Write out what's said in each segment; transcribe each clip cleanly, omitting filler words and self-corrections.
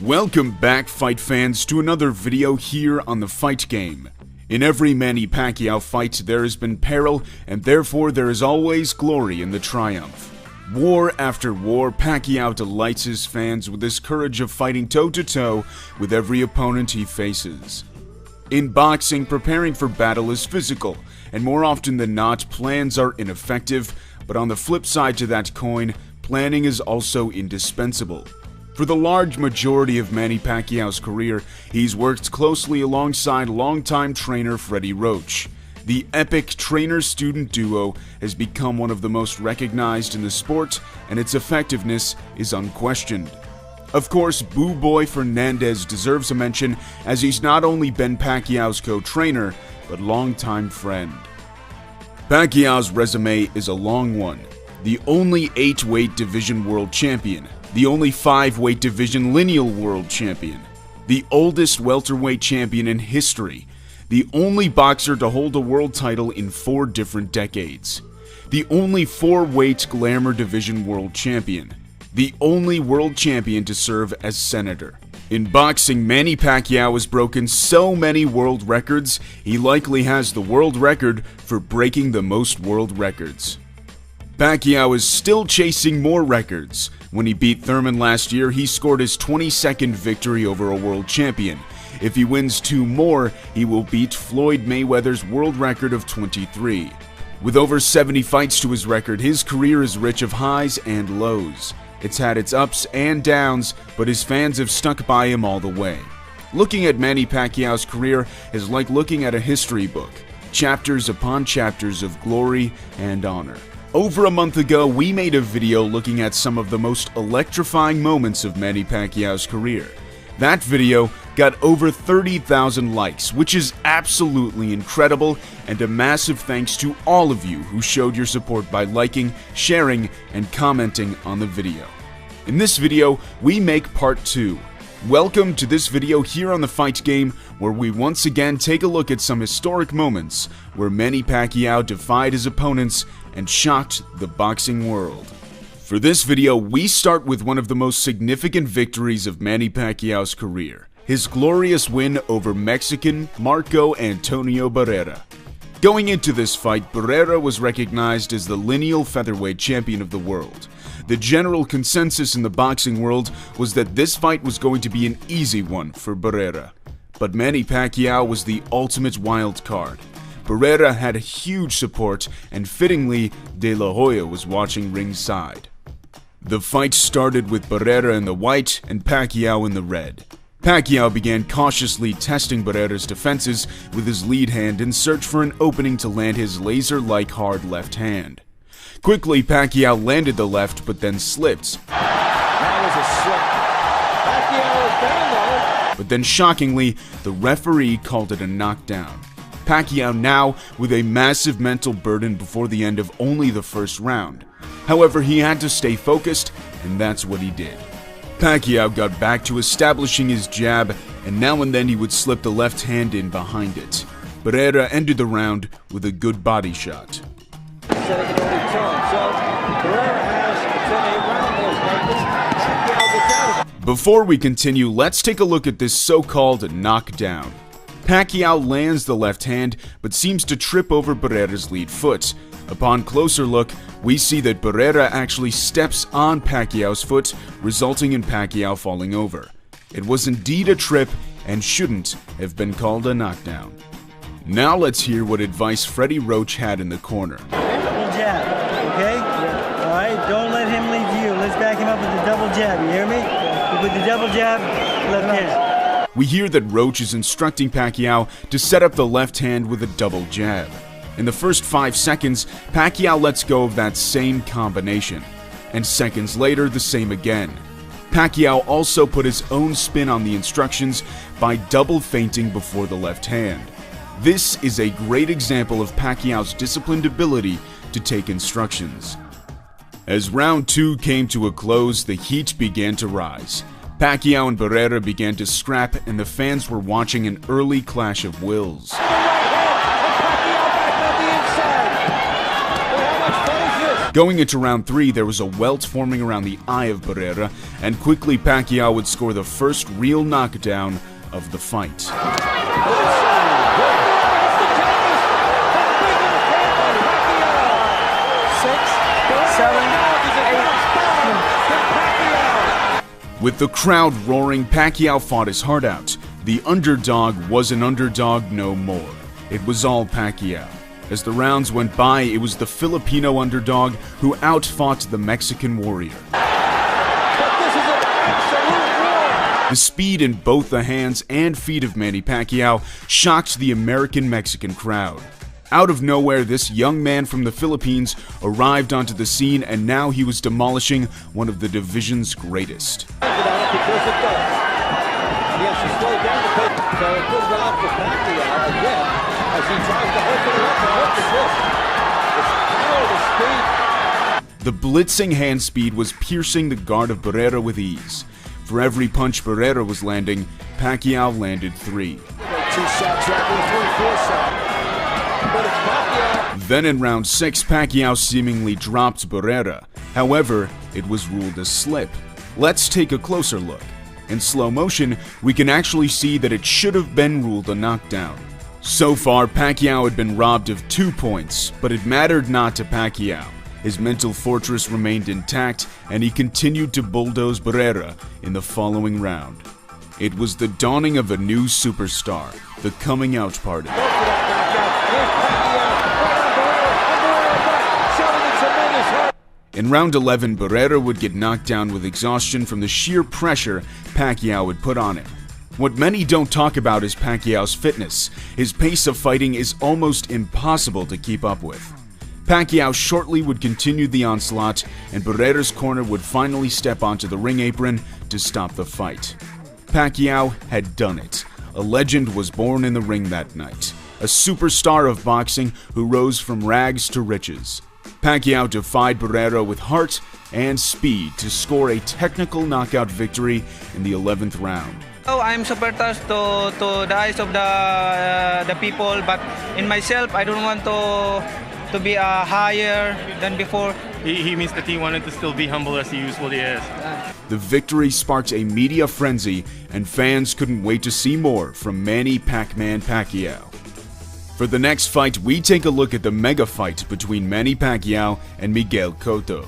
Welcome back, fight fans, to another video here on the Fight Game. In every Manny Pacquiao fight, there has been peril, and therefore there is always glory in the triumph. War after war, Pacquiao delights his fans with his courage of fighting toe-to-toe with every opponent he faces. In boxing, preparing for battle is physical, and more often than not, plans are ineffective, but on the flip side to that coin, planning is also indispensable. For the large majority of Manny Pacquiao's career, he's worked closely alongside longtime trainer Freddie Roach. The epic trainer-student duo has become one of the most recognized in the sport, and its effectiveness is unquestioned. Of course, Boo Boy Fernandez deserves a mention, as he's not only been Pacquiao's co-trainer, but longtime friend. Pacquiao's resume is a long one. The only 8-weight division world champion, the only 5-weight division lineal world champion, the oldest welterweight champion in history, the only boxer to hold a world title in 4 different decades, the only 4-weight glamour division world champion, the only world champion to serve as senator. In boxing, Manny Pacquiao has broken so many world records, he likely has the world record for breaking the most world records. Pacquiao is still chasing more records. When he beat Thurman last year, he scored his 22nd victory over a world champion. If he wins 2 more, he will beat Floyd Mayweather's world record of 23. With over 70 fights to his record, his career is rich of highs and lows. It's had its ups and downs, but his fans have stuck by him all the way. Looking at Manny Pacquiao's career is like looking at a history book, chapters upon chapters of glory and honor. Over a month ago, we made a video looking at some of the most electrifying moments of Manny Pacquiao's career. That video got over 30,000 likes, which is absolutely incredible, and a massive thanks to all of you who showed your support by liking, sharing, and commenting on the video. In this video, we make part 2. Welcome to this video here on the Fight Game, where we once again take a look at some historic moments where Manny Pacquiao defied his opponents and shocked the boxing world. For this video, we start with one of the most significant victories of Manny Pacquiao's career, his glorious win over Mexican Marco Antonio Barrera. Going into this fight, Barrera was recognized as the lineal featherweight champion of the world. The general consensus in the boxing world was that this fight was going to be an easy one for Barrera. But Manny Pacquiao was the ultimate wild card. Barrera had huge support, and fittingly, De La Hoya was watching ringside. The fight started with Barrera in the white and Pacquiao in the red. Pacquiao began cautiously testing Barrera's defenses with his lead hand in search for an opening to land his laser-like hard left hand. Quickly, Pacquiao landed the left, but then slipped. That was a slip. Pacquiao is down though. But then shockingly, the referee called it a knockdown. Pacquiao now with a massive mental burden before the end of only the first round. However, he had to stay focused, and that's what he did. Pacquiao got back to establishing his jab, and now and then he would slip the left hand in behind it. Barrera ended the round with a good body shot. Before we continue, let's take a look at this so-called knockdown. Pacquiao lands the left hand, but seems to trip over Barrera's lead foot. Upon closer look, we see that Barrera actually steps on Pacquiao's foot, resulting in Pacquiao falling over. It was indeed a trip and shouldn't have been called a knockdown. Now let's hear what advice Freddie Roach had in the corner. Double jab, okay? All right, don't let him lead you. Let's back him up with the double jab, you hear me? With the double jab, left hand. We hear that Roach is instructing Pacquiao to set up the left hand with a double jab. In the first 5 seconds, Pacquiao lets go of that same combination, and seconds later, the same again. Pacquiao also put his own spin on the instructions by double feinting before the left hand. This is a great example of Pacquiao's disciplined ability to take instructions. As round 2 came to a close, the heat began to rise. Pacquiao and Barrera began to scrap, and the fans were watching an early clash of wills. Going into round 3, there was a welt forming around the eye of Barrera, and quickly Pacquiao would score the first real knockdown of the fight. With the crowd roaring, Pacquiao fought his heart out. The underdog was an underdog no more. It was all Pacquiao. As the rounds went by, it was the Filipino underdog who outfought the Mexican warrior. The speed in both the hands and feet of Manny Pacquiao shocked the American-Mexican crowd. Out of nowhere, this young man from the Philippines arrived onto the scene, and now he was demolishing one of the division's greatest. The blitzing hand speed was piercing the guard of Barrera with ease. For every punch Barrera was landing, Pacquiao landed 3. Then in round 6, Pacquiao seemingly dropped Barrera. However, it was ruled a slip. Let's take a closer look. In slow motion, we can actually see that it should have been ruled a knockdown. So far, Pacquiao had been robbed of 2 points, but it mattered not to Pacquiao. His mental fortress remained intact, and he continued to bulldoze Barrera in the following round. It was the dawning of a new superstar, the coming out party. In round 11, Barrera would get knocked down with exhaustion from the sheer pressure Pacquiao would put on him. What many don't talk about is Pacquiao's fitness. His pace of fighting is almost impossible to keep up with. Pacquiao shortly would continue the onslaught, and Barrera's corner would finally step onto the ring apron to stop the fight. Pacquiao had done it. A legend was born in the ring that night. A superstar of boxing who rose from rags to riches. Pacquiao defied Barrera with heart and speed to score a technical knockout victory in the 11th round. Oh, I'm super touched to the eyes of the people, but in myself, I don't want to be higher than before. He means that he wanted to still be humble as he usually is. The victory sparked a media frenzy, and fans couldn't wait to see more from Manny "Pac-Man" Pacquiao. For the next fight, we take a look at the mega fight between Manny Pacquiao and Miguel Cotto.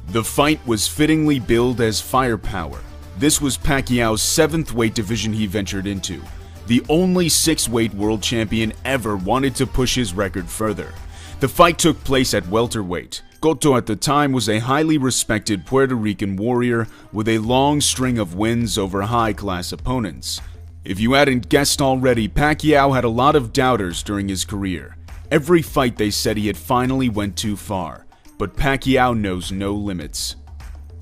The fight was fittingly billed as firepower. This was Pacquiao's 7th weight division he ventured into. The only 6-weight world champion ever wanted to push his record further. The fight took place at welterweight. Cotto at the time was a highly respected Puerto Rican warrior with a long string of wins over high-class opponents. If you hadn't guessed already, Pacquiao had a lot of doubters during his career. Every fight they said he had finally went too far, but Pacquiao knows no limits.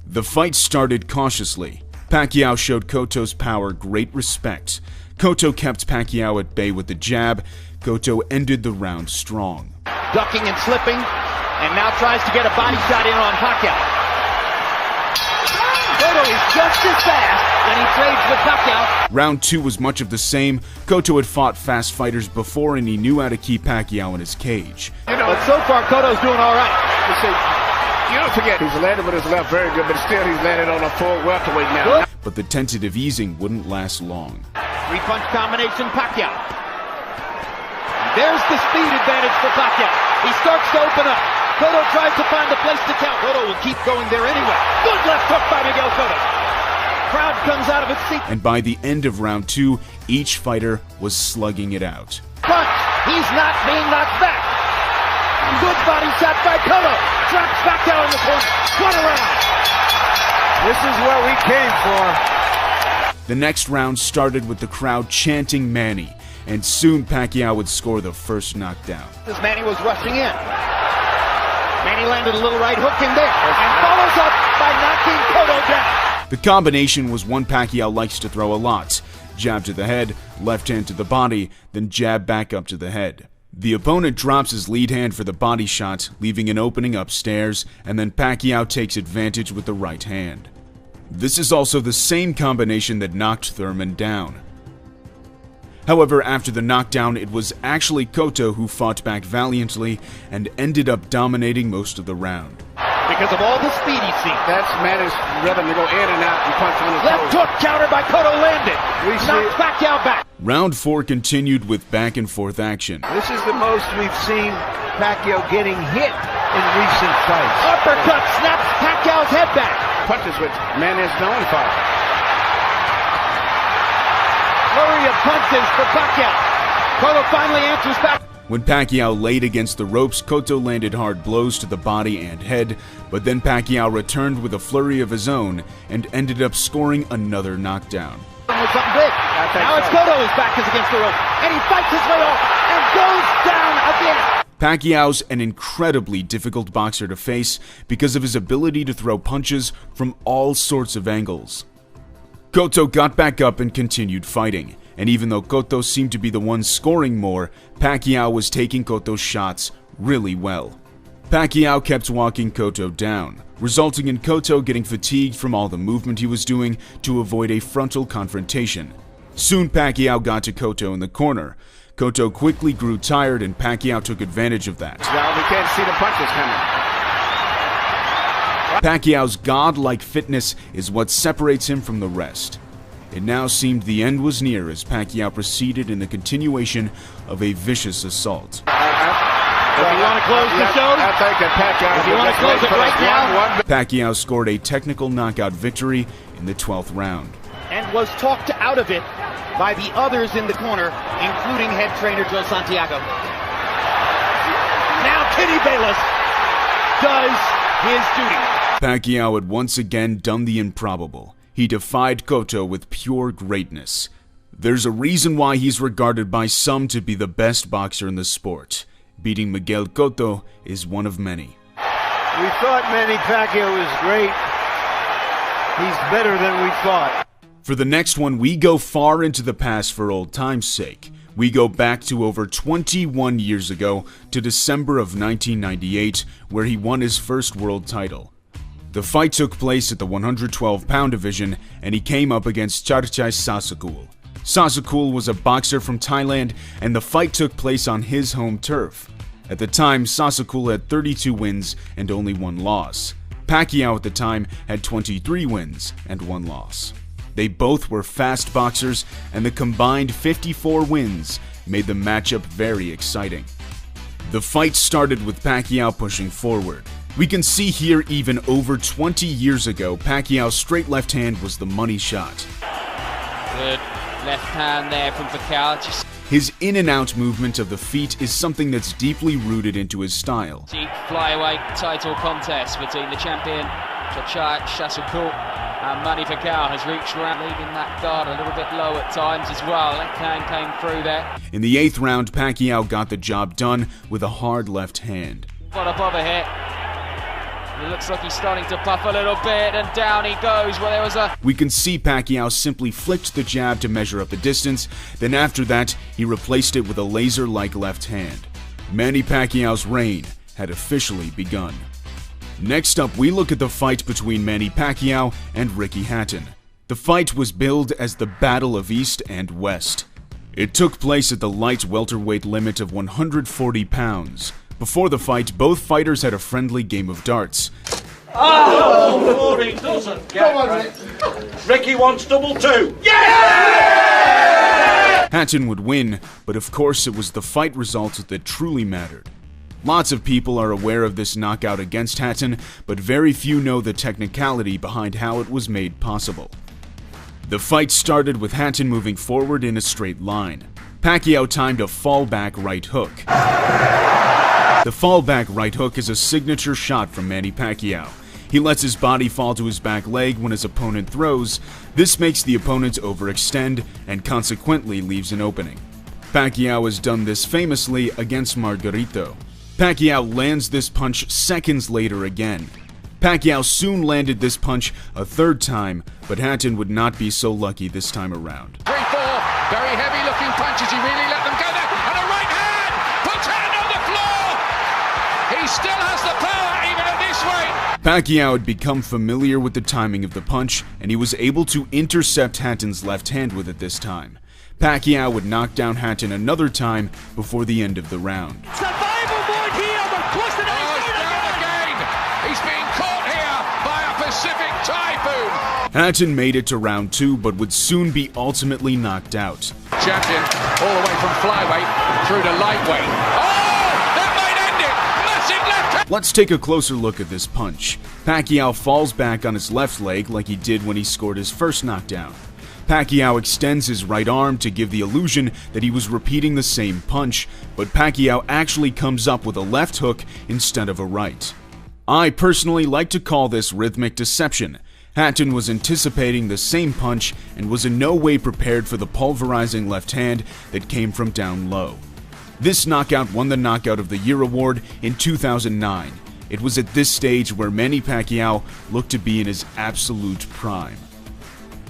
The fight started cautiously. Pacquiao showed Cotto's power great respect. Cotto kept Pacquiao at bay with the jab. Cotto ended the round strong. Ducking and slipping, and now tries to get a body shot in on Pacquiao. Cotto is just as fast when he trades with Pacquiao. Round 2 was much of the same. Cotto had fought fast fighters before, and he knew how to keep Pacquiao in his cage. But so far, Cotto's doing all right. You don't forget, he's landed with his left very good, but still he's landed on a full welterweight now. But the tentative easing wouldn't last long. 3-punch combination, Pacquiao. There's the speed advantage for Pacquiao. He starts to open up. Cotto tries to find a place to count. Cotto will keep going there anyway. Good left hook by Miguel Cotto. Crowd comes out of its seat. And by the end of round 2, each fighter was slugging it out. Punch. He's not being knocked back. Good body shot by Cotto. Drops Pacquiao in the corner. What a round. This is what we came for. The next round started with the crowd chanting Manny, and soon Pacquiao would score the first knockdown. As Manny was rushing in. Manny landed a little right hook in there and follows up by knocking Cotto down. The combination was one Pacquiao likes to throw a lot. Jab to the head, left hand to the body, then jab back up to the head. The opponent drops his lead hand for the body shot, leaving an opening upstairs, and then Pacquiao takes advantage with the right hand. This is also the same combination that knocked Thurman down. However, after the knockdown, it was actually Cotto who fought back valiantly and ended up dominating most of the round. because of all the speed he's seen. That's Manny's rhythm to go in and out and punch on his Left toes. hook countered by Cotto landed. We see Knocks Pacquiao back. Round 4 continued with back-and-forth action. This is the most we've seen Pacquiao getting hit in recent fights. Uppercut snaps Pacquiao's head back. Punches which Manny is known for. Flurry of punches for Pacquiao. Cotto finally answers back. When Pacquiao laid against the ropes, Cotto landed hard blows to the body and head, but then Pacquiao returned with a flurry of his own and ended up scoring another knockdown. With something big. Now it's Cotto whose back is against the rope, and he fights his way off and goes down again. Pacquiao's an incredibly difficult boxer to face because of his ability to throw punches from all sorts of angles. Cotto got back up and continued fighting, and even though Cotto seemed to be the one scoring more, Pacquiao was taking Cotto's shots really well. Pacquiao kept walking Cotto down, resulting in Cotto getting fatigued from all the movement he was doing to avoid a frontal confrontation. Soon Pacquiao got to Cotto in the corner. Cotto quickly grew tired and Pacquiao took advantage of that. Well, we can't see the punches coming. Pacquiao's godlike fitness is what separates him from the rest. It now seemed the end was near as Pacquiao proceeded in the continuation of a vicious assault. If you want to close the show, I think that Pacquiao, if you want to close it right now, Pacquiao scored a technical knockout victory in the 12th round. and was talked out of it by the others in the corner, including head trainer Joe Santiago. Now Kenny Bayless does his duty. Pacquiao had once again done the improbable. He defied Cotto with pure greatness. There's a reason why he's regarded by some to be the best boxer in the sport. Beating Miguel Cotto is one of many. We thought Manny Pacquiao was great. He's better than we thought. For the next one, we go far into the past for old time's sake. We go back to over 21 years ago to December of 1998, where he won his first world title. The fight took place at the 112-pound division, and he came up against Charchai Sasakul. Sasakul was a boxer from Thailand, and the fight took place on his home turf. At the time, Sasakul had 32 wins and only 1 loss. Pacquiao at the time had 23 wins and 1 loss. They both were fast boxers, and the combined 54 wins made the matchup very exciting. The fight started with Pacquiao pushing forward. We can see here even over 20 years ago, Pacquiao's straight left hand was the money shot. Good left hand there from Pacquiao. His in and out movement of the feet is something that's deeply rooted into his style. Deep flyweight title contest between the champion Charchai Sasakul and Manny Pacquiao has reached around, leaving that guard a little bit low at times as well. Left hand came through there. In the 8th round, Pacquiao got the job done with a hard left hand. Got above a hit. It looks like he's starting to puff a little bit, and down he goes. Well, there was a... We can see Pacquiao simply flicked the jab to measure up the distance, then after that, he replaced it with a laser-like left hand. Manny Pacquiao's reign had officially begun. Next up, we look at the fight between Manny Pacquiao and Ricky Hatton. The fight was billed as the Battle of East and West. It took place at the light welterweight limit of 140 pounds. Before the fight, both fighters had a friendly game of darts. Oh, he doesn't get right. Ricky wants double 2. Yeah! Hatton would win, but of course it was the fight results that truly mattered. Lots of people are aware of this knockout against Hatton, but very few know the technicality behind how it was made possible. The fight started with Hatton moving forward in a straight line. Pacquiao timed a fallback right hook. The fallback right hook is a signature shot from Manny Pacquiao. He lets his body fall to his back leg when his opponent throws. This makes the opponent overextend and consequently leaves an opening. Pacquiao has done this famously against Margarito. Pacquiao lands this punch seconds later again. Pacquiao soon landed this punch a 3rd time, but Hatton would not be so lucky this time around. 3-4, very heavy looking punches, he really let them go there, and a right hand, puts hand on the floor, he still has the power even at this weight. Pacquiao had become familiar with the timing of the punch, and he was able to intercept Hatton's left hand with it this time. Pacquiao would knock down Hatton another time before the end of the round. Survival mode here, but close to that. Oh, he's down again, he's being caught Hatton made it to round 2 but would soon be ultimately knocked out. Champion all the way from flyweight through to lightweight. Oh, that might end it. Massive left hand. Let's take a closer look at this punch. Pacquiao falls back on his left leg like he did when he scored his first knockdown. Pacquiao extends his right arm to give the illusion that he was repeating the same punch, but Pacquiao actually comes up with a left hook instead of a right. I personally like to call this rhythmic deception. Hatton was anticipating the same punch and was in no way prepared for the pulverizing left hand that came from down low. This knockout won the Knockout of the Year award in 2009. It was at this stage where Manny Pacquiao looked to be in his absolute prime.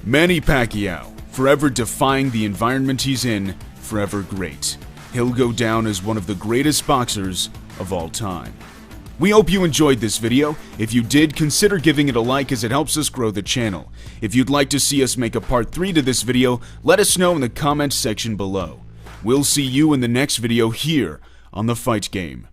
Manny Pacquiao, forever defying the environment he's in, forever great. He'll go down as one of the greatest boxers of all time. We hope you enjoyed this video. If you did, consider giving it a like as it helps us grow the channel. If you'd like to see us make a part 3 to this video, let us know in the comment section below. We'll see you in the next video here on The Fight Game.